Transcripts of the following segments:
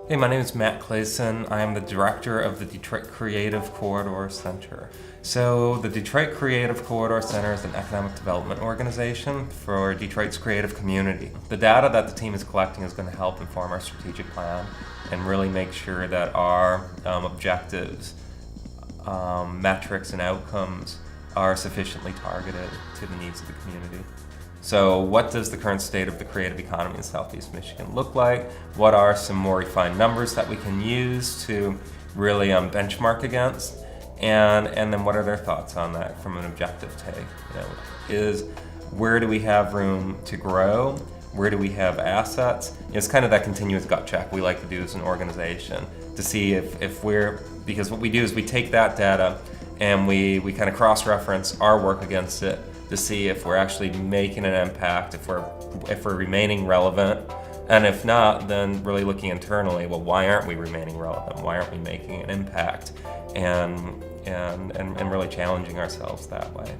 Hey, my name is Matt Clayson. I am the director of the Detroit Creative Corridor Center. So the Detroit Creative Corridor Center is an economic development organization for Detroit's creative community. The data that the team is collecting is going to help inform our strategic plan and really make sure that our objectives, metrics, and outcomes are sufficiently targeted to the needs of the community. So what does the current state of the creative economy in Southeast Michigan look like? What are some more refined numbers that we can use to really benchmark against? And then what are their thoughts on that from an objective take? Is where do we have room to grow? Where do we have assets? It's kind of that continuous gut check we like to do as an organization to see if we're, because what we do is we take that data and we kind of cross-reference our work against it to see if we're actually making an impact, if we're remaining relevant, and if not, then really looking internally. Well, why aren't we remaining relevant? Why aren't we making an impact? And really challenging ourselves that way.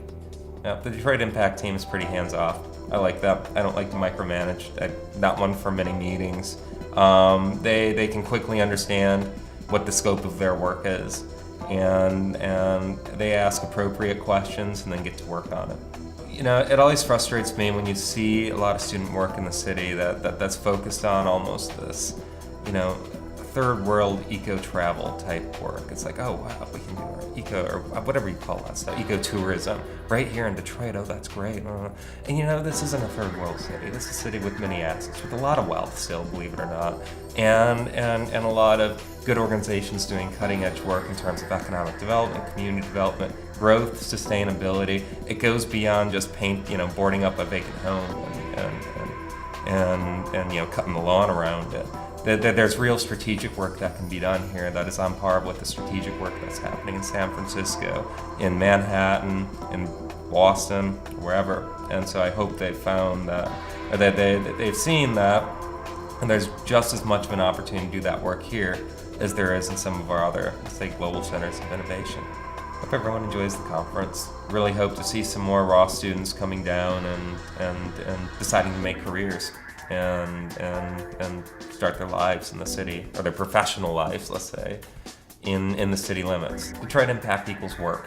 Now, the Detroit Impact team is pretty hands-off. I like that. I don't like to micromanage. Not one for many meetings. They can quickly understand what the scope of their work is. And they ask appropriate questions and then get to work on it. It always frustrates me when you see a lot of student work in the city that's focused on almost this, third world eco-travel type work. It's like, oh wow, we can do our eco, or whatever you call that stuff, eco-tourism, right here in Detroit. Oh, that's great. And this isn't a third world city. This is a city with many assets, with a lot of wealth still, believe it or not, and a lot of good organizations doing cutting edge work in terms of economic development, community development, growth, sustainability. It goes beyond just boarding up a vacant home and cutting the lawn around it. There's real strategic work that can be done here that is on par with the strategic work that's happening in San Francisco, in Manhattan, in Boston, wherever. And so I hope they've found that, or that they've seen that, and there's just as much of an opportunity to do that work here as there is in some of our other, say, global centers of innovation. Hope everyone enjoys the conference. Really hope to see some more raw students coming down and deciding to make careers and start their lives in the city, or their professional lives, let's say, in the city limits. Detroit Impact equals work.